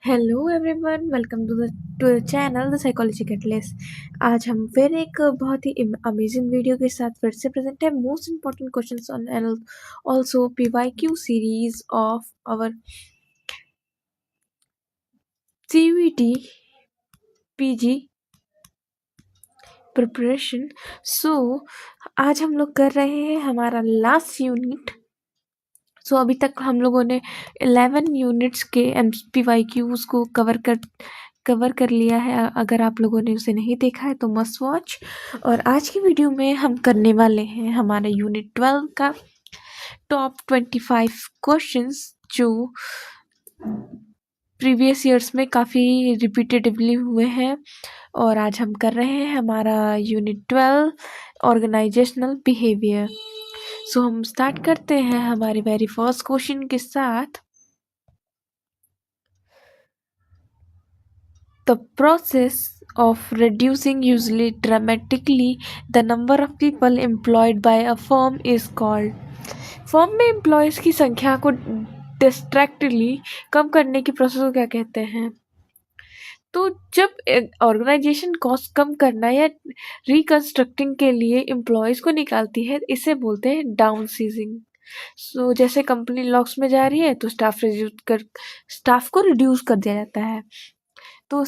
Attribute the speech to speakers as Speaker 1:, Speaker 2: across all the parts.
Speaker 1: Hello everyone, welcome to the channel the psychology catalyst. आज हम फिर एक बहुत ही अमेजिंग वीडियो के साथ फिर से प्रेजेंट है। Most important questions on and also PYQ series of our CUET PG preparation. So आज हम लोग कर रहे हैं हमारा लास्ट यूनिट। अभी तक हम लोगों ने 11 यूनिट्स के पीवाईक्यूज को कवर कर लिया है। अगर आप लोगों ने उसे नहीं देखा है तो मस्ट वॉच। और आज की वीडियो में हम करने वाले हैं हमारे यूनिट 12 का टॉप 25 क्वेश्चंस जो प्रीवियस ईयर्स में काफ़ी रिपीटेटिवली हुए हैं। और आज हम कर रहे हैं हमारा यूनिट 12 ऑर्गेनाइजेशनल बिहेवियर। हम स्टार्ट करते हैं हमारे वेरी फर्स्ट क्वेश्चन के साथ। The process of reducing usually dramatically the number of people employed by a firm is called। Firm में एम्प्लॉयज़ की संख्या को डिस्ट्रैक्टली कम करने की प्रोसेस को क्या कहते हैं? तो जब ऑर्गेनाइजेशन कॉस्ट कम करना या रिकंस्ट्रक्टिंग के लिए एम्प्लॉयज़ को निकालती है, इसे बोलते हैं डाउन सीजिंग। जैसे कंपनी लॉस में जा रही है तो स्टाफ को रिड्यूस कर दिया जाता है। तो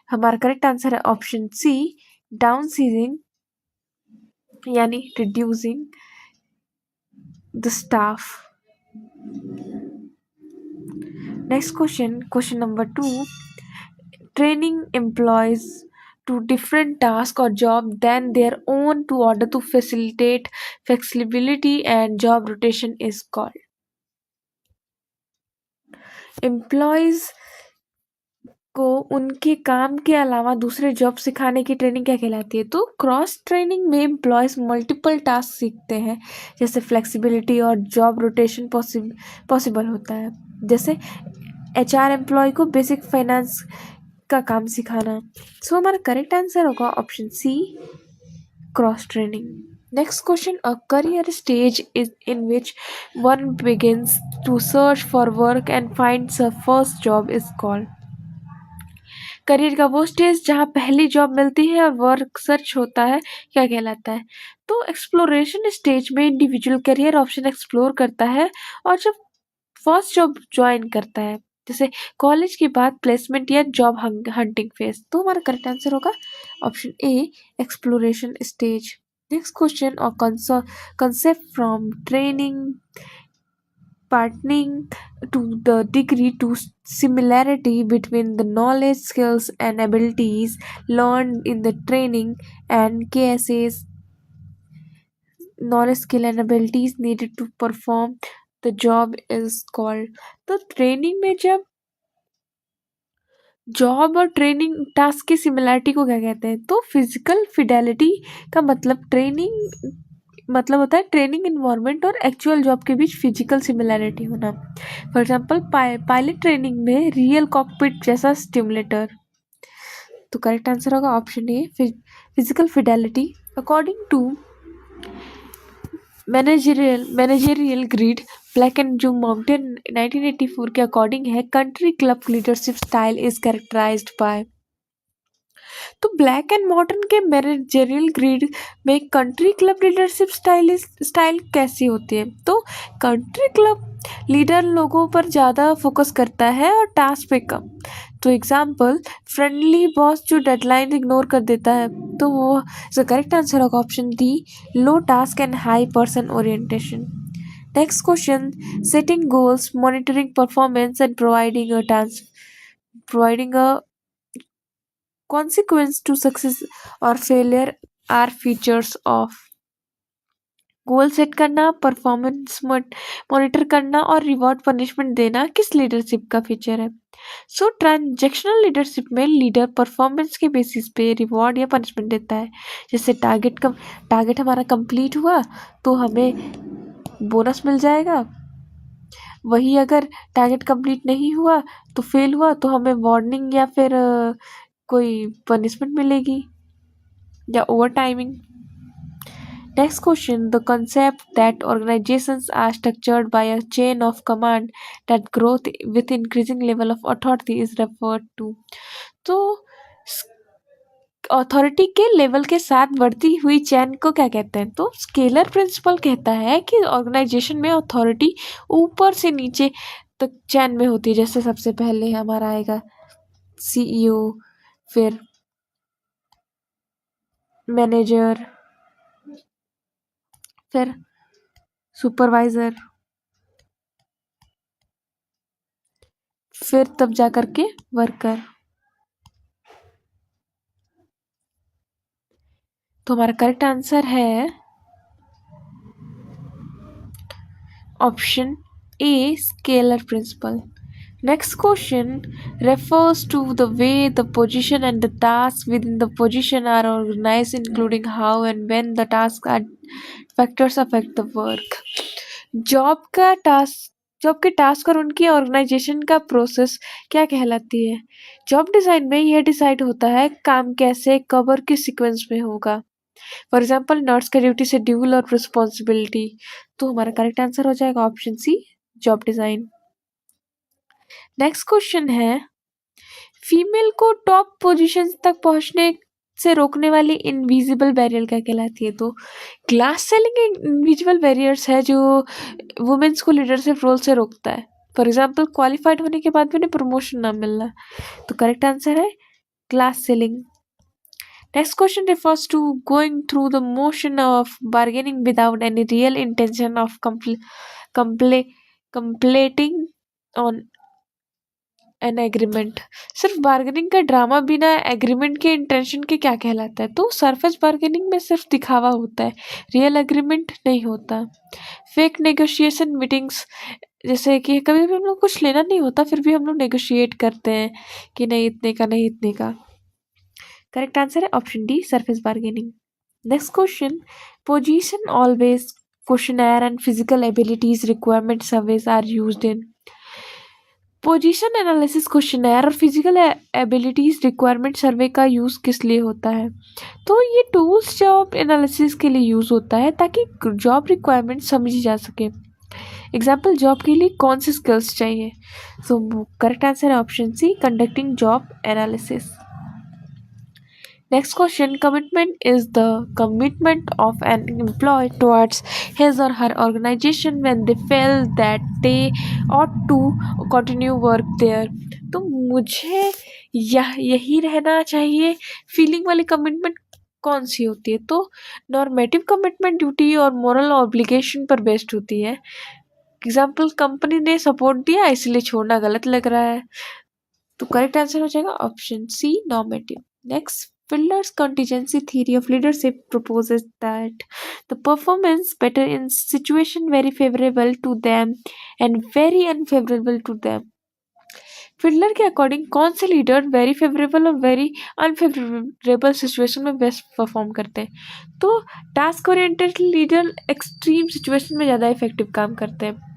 Speaker 1: हमारा करेक्ट आंसर है ऑप्शन सी, डाउन सीजिंग यानी reducing the staff. Next question number 2, training employees to different tasks or job than their own to order to facilitate flexibility and job rotation is called। Employees को उनके काम के अलावा दूसरे job सिखाने की training क्या कहलाती है? तो क्रॉस ट्रेनिंग में एम्प्लॉयज मल्टीपल टास्क सीखते हैं, जैसे फ्लेक्सिबिलिटी और जॉब रोटेशन पॉसिबल होता है। जैसे एचआर एम्प्लॉय को बेसिक फाइनेंस का काम सिखाना। हमारा करेक्ट आंसर होगा option C, cross training. Next question, a career stage is in which one begins to search for work and finds a first job is called. Career का वो stage जहाँ पहली job मिलती है और वर्क सर्च होता है क्या कहलाता है? तो एक्सप्लोरेशन स्टेज में इंडिविजुअल करियर ऑप्शन एक्सप्लोर करता है और जब फर्स्ट जॉब ज्वाइन करता है, जैसे कॉलेज के बाद प्लेसमेंट या जॉब हंटिंग फेज। तो हमारा करेक्ट आंसर होगा ऑप्शन ए, एक्सप्लोरेशन स्टेज। नेक्स्ट क्वेश्चन, और concept from training partnering to the degree to similarity between the knowledge, skills and abilities learned in the training and KSA's knowledge, skill and abilities needed to perform the job is called। तो training में जब job और training task की similarity को क्या कहते हैं? तो फिजिकल फिडेलिटी का मतलब होता है ट्रेनिंग इन्वायरमेंट और एक्चुअल जॉब के बीच फिजिकल सिमिलरिटी होना। फॉर एग्जांपल पायलट ट्रेनिंग में रियल कॉकपिट जैसा स्टिमुलेटर। तो करेक्ट आंसर होगा option A, physical fidelity. According to managerial grid Blake and जो माउंटेन 1984 के अकॉर्डिंग है, country club leadership style is characterized by. तो ब्लैक एंड मॉडर्न के managerial grid में कंट्री क्लब लीडरशिप स्टाइल कैसी होती है? तो कंट्री क्लब लीडर लोगों पर ज़्यादा फोकस करता है और टास्क पे कम। तो एग्जाम्पल, फ्रेंडली बॉस जो डेडलाइन इग्नोर कर देता है, तो वो करेक्ट आंसर होगा option D, low task and high person orientation. Next question, setting goals, monitoring performance and providing a consequence to success or failure are features of। Goal set करना, performance monitor करना और reward punishment देना किस leadership का feature है? Transactional leadership में leader performance के basis पे रिवॉर्ड या पनिशमेंट देता है। जैसे टारगेट हमारा कंप्लीट हुआ तो हमें बोनस मिल जाएगा, वही अगर टारगेट कंप्लीट नहीं हुआ तो फेल हुआ तो हमें वार्निंग या फिर कोई पनिशमेंट मिलेगी या over timing. Next question, the concept that organizations are structured by a chain of command that growth with increasing level of authority is referred to. तो अथॉरिटी के लेवल के साथ बढ़ती हुई चैन को क्या कहते हैं? तो स्केलर प्रिंसिपल कहता है कि ऑर्गेनाइजेशन में अथॉरिटी ऊपर से नीचे तक चैन में होती है। जैसे सबसे पहले हमारा आएगा सीईओ, फिर मैनेजर, फिर सुपरवाइजर, फिर तब जा करके वर्कर। तो हमारा करेक्ट आंसर है option A, scalar principle. Next question refers to the way the position and the tasks within the position are organized, including how and when the tasks are factors affect the work. Job के task और उनकी organisation का process क्या कहलाती है? Job design में यह decide होता है काम कैसे, कब और किस सीक्वेंस में होगा। फॉर एग्जाम्पल नर्स का ड्यूटी शेड्यूल और रिस्पॉन्सिबिलिटी। तो हमारा करेक्ट आंसर हो जाएगा option C, job design. Next question है, फीमेल को टॉप पोजीशन तक पहुंचने से रोकने वाली इनविजिबल बैरियर क्या कहलाती है? तो ग्लास सेलिंग एक इनविजिबल बैरियर्स है जो वुमेन्स को लीडरशिप रोल से रोकता है। फॉर एग्जाम्पल क्वालिफाइड होने के बाद भी उन्हें प्रमोशन ना मिलना। तो करेक्ट आंसर है glass selling. Next question refers to going through the motion of bargaining without any real intention of completing on an agreement. सिर्फ बार्गेनिंग का ड्रामा बिना एग्रीमेंट के इंटेंशन के क्या कहलाता है? तो सरफेस बार्गेनिंग में सिर्फ दिखावा होता है, रियल एग्रीमेंट नहीं होता। फेक नेगोशिएशन मीटिंग्स, जैसे कि कभी भी हम लोग कुछ लेना नहीं होता फिर भी हम लोग नेगोशिएट करते हैं कि नहीं इतने का, नहीं इतने का। करेक्ट आंसर है option D, surface bargaining. Next question, position always questionnaire and physical abilities requirement surveys are used in. Position analysis questionnaire और फिजिकल एबिलिटीज रिक्वायरमेंट सर्वे का यूज़ किस लिए होता है? तो ये टूल्स जॉब एनालिसिस के लिए यूज़ होता है ताकि जॉब रिक्वायरमेंट समझी जा सके। एग्जाम्पल, जॉब के लिए कौन सी स्किल्स चाहिए? सो करेक्ट आंसर है option C, conducting job analysis. Next question, commitment is the commitment of an employee towards his or her organization when they feel that they ought to continue work there. तो मुझे यही रहना चाहिए feeling वाली commitment कौन सी होती है? तो नॉर्मेटिव कमिटमेंट ड्यूटी और मोरल ऑब्लिगेशन पर बेस्ड होती है। एग्जाम्पल, कंपनी ने सपोर्ट दिया इसलिए छोड़ना गलत लग रहा है। तो करेक्ट आंसर हो जाएगा option C, normative. Next, Fiedler's contingency theory of leadership proposes that the performance better in situation very favorable to them and very unfavorable to them. Fiddler के अकॉर्डिंग कौन से लीडर वेरी फेवरेबल और very unfavourable situation में best perform करते हैं? तो task oriented leader extreme situation में ज़्यादा इफेक्टिव काम करते हैं।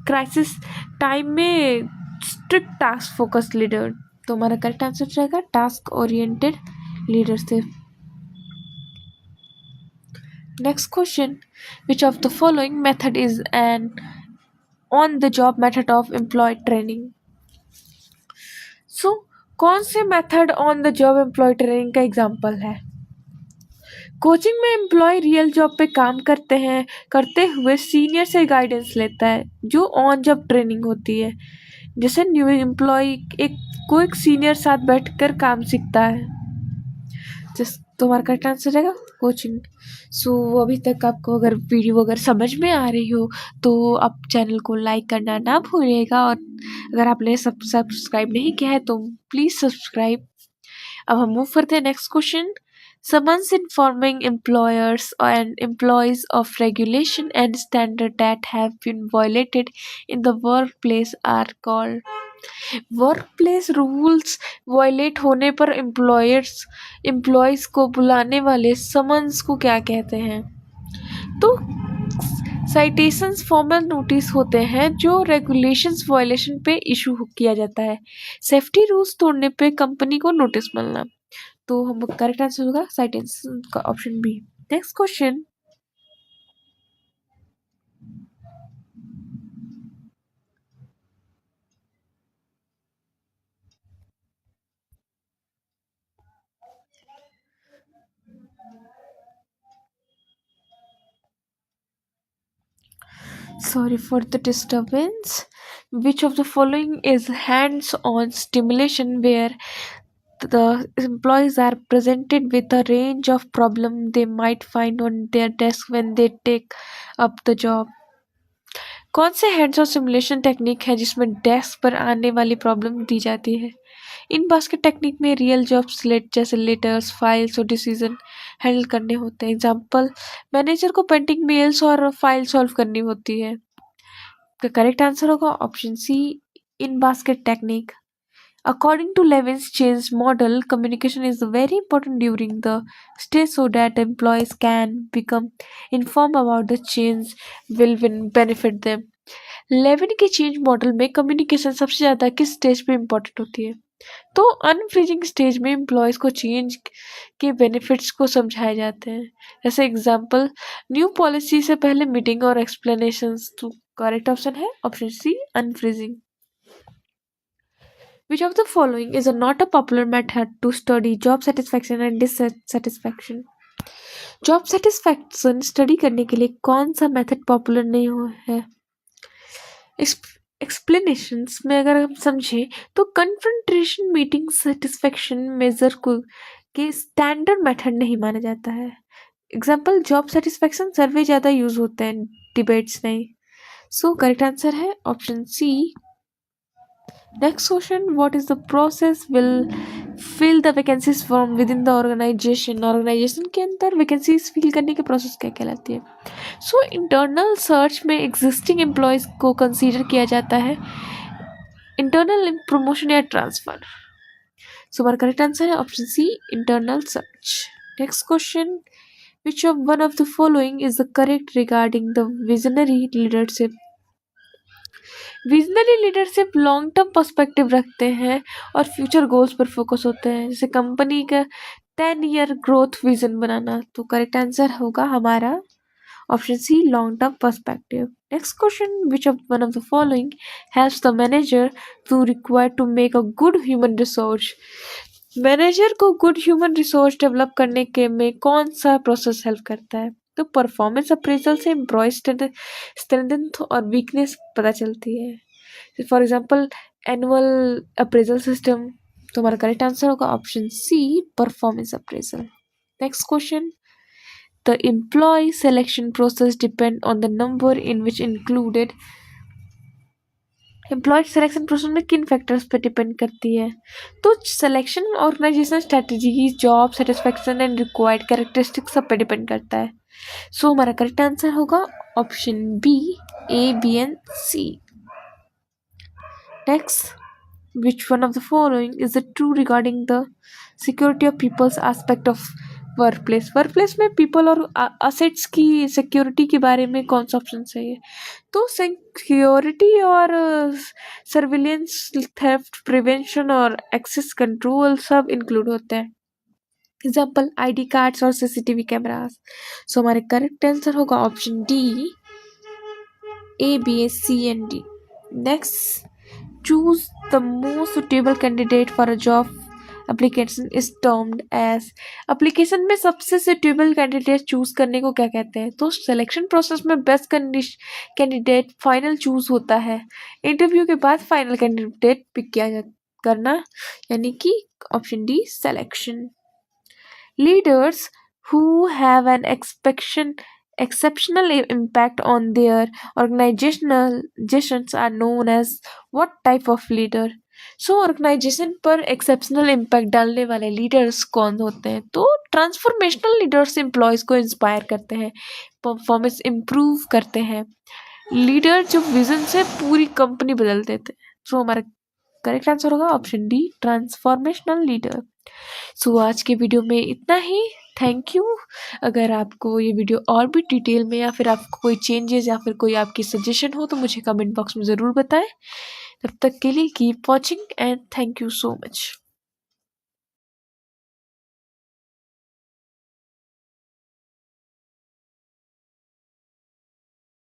Speaker 1: क्राइसिस टाइम में स्ट्रिक्ट टास्क फोकस्ड लीडर। तो हमारा करेक्ट आंसर रहेगा task oriented leadership. Next question, which of the following method is an on the job method of employee training? So कौन से method on the job employee training का example है? Coaching में employee real job पे काम करते हुए senior से गाइडेंस लेता है जो ऑन जॉब ट्रेनिंग होती है। जैसे न्यू एम्प्लॉय को एक सीनियर साथ बैठकर काम सीखता है। तो हमारा करेक्ट आंसर रहेगा कोचिंग। सो अभी तक आपको अगर वीडियो अगर समझ में आ रही हो तो आप चैनल को लाइक करना ना भूलिएगा, और अगर आपने सब्सक्राइब नहीं किया है तो प्लीज़ सब्सक्राइब। अब हम मूव करते हैं next question. Summons informing employers and employees of regulation and standard that have been violated in the workplace are called। Workplace rules violate होने पर एम्प्लॉयज़ को बुलाने वाले समन्स को क्या कहते हैं? तो साइटेशंस फॉर्मल नोटिस होते हैं जो रेगुलेशंस वायलेशन पे इशू किया जाता है। सेफ्टी रूल्स तोड़ने पे कंपनी को नोटिस मिलना। तो हम करेक्ट आंसर होगा साइटेशन का option B. Next question, Sorry for the disturbance. Which of the following is hands-on stimulation where the employees are presented with a range of problems they might find on their desk when they take up the job? कौन से hands on simulation technique है जिसमें desk पर आने वाली problem दी जाती है? इन बास्केट टेक्निक में रियल जॉब्स जैसे लेटर्स फाइल्स और डिसीजन हैंडल करने होते हैं. एग्जाम्पल, मैनेजर को पेंडिंग मेल्स और फाइल सॉल्व करनी होती है. करेक्ट आंसर होगा option C, in basket technique. According to Levin's change model, communication is very important during the stage so that employees can become informed about the change will benefit them. Levin के change model में communication सबसे ज़्यादा किस stage पे important होती है? तो unfreezing stage में एम्प्लॉयज़ को चेंज के बेनिफिट्स को समझाए जाते हैं. जैसे एग्जांपल, न्यू पॉलिसी से पहले मीटिंग और एक्सप्लेनेशंस. तो करेक्ट ऑप्शन है option C, unfreezing. Which of the following is not a popular method to study job satisfaction and dissatisfaction? Job satisfaction study करने के लिए कौन सा मेथड पॉपुलर नहीं हुआ है? एक्सप्लेनेशंस में अगर हम समझें तो कन्फ्रंटेशन मीटिंग सेटिस्फैक्शन मेजर को के स्टैंडर्ड मेथड नहीं माना जाता है. एग्जाम्पल, जॉब सेटिस्फैक्शन सर्वे ज़्यादा यूज होते हैं, डिबेट्स नहीं. सो करेक्ट आंसर है option C. Next question, what is the process will fill the vacancies from within the organization? Organization के अंदर वैकेंसीज फिल करने के प्रोसेस क्या कहलाती है? सो इंटरनल सर्च में एग्जिस्टिंग एम्प्लॉयज़ को कंसीडर किया जाता है, इंटरनल प्रमोशन या ट्रांसफर. सो हमारा करेक्ट आंसर है option C, internal search. Next question, which of one of the following is the correct regarding the visionary leadership? Visionary leadership long term perspective रखते हैं और future goals पर focus होते हैं, जैसे company का 10 ईयर ग्रोथ विजन बनाना. तो correct answer होगा हमारा option C, long term perspective. Next question, which of one of the following helps the manager to require to make a good human resource? Manager को good human resource develop करने के में कौन सा process help करता है? तो performance appraisal से एम्प्लॉय स्ट्रेंथ और वीकनेस पता चलती है. For example, annual appraisal system. तो हमारा करेक्ट आंसर होगा option C, performance appraisal. Next question, the employee selection process depend on the number in which included. Employee selection process में किन फैक्टर्स पर डिपेंड करती है? तो selection organization strategy, job satisfaction and required characteristics सब पे depend करता है. सो हमारा करेक्ट आंसर होगा option B, A, B and C. Next, which one of the following is the true regarding the security of peoples aspect of workplace? Workplace में people और assets की security के बारे में कौन सा ऑप्शन सही है? तो सिक्योरिटी और सर्विलेंस, थेफ्ट प्रिवेंशन और एक्सेस कंट्रोल सब इंक्लूड होते हैं. एग्जाम्पल, ID कार्ड्स और CCTV कैमरास. सो हमारे करेक्ट आंसर होगा option D, A, B, C and D. Next, choose the most suitable candidate for a job application is termed as. Application में सबसे suitable candidate choose करने को क्या कहते हैं? तो सिलेक्शन प्रोसेस में बेस्ट कैंडिडेट फाइनल चूज होता है. इंटरव्यू के बाद फाइनल कैंडिडेट पिक किया करना, यानी कि option D, selection. Leaders who have an exceptional impact on their organizations are known as what type of leader? So organization पर एक्सेप्शनल इम्पैक्ट डालने वाले लीडर्स कौन होते हैं? तो ट्रांसफॉर्मेशनल लीडर्स एम्प्लॉयज़ को इंस्पायर करते हैं, परफॉर्मेंस इम्प्रूव करते हैं, लीडर जो विजन से पूरी कंपनी बदल देते हैं. सो हमारा करेक्ट आंसर होगा ऑप्शन डी, ट्रांसफॉर्मेशनल लीडर. सो आज के वीडियो में इतना ही. Thank you. अगर आपको ये वीडियो और भी डिटेल में या फिर आपको कोई चेंजेस या फिर कोई आपकी सजेशन हो तो मुझे कमेंट बॉक्स में ज़रूर बताएं. तब तक के लिए keep watching and thank you so much.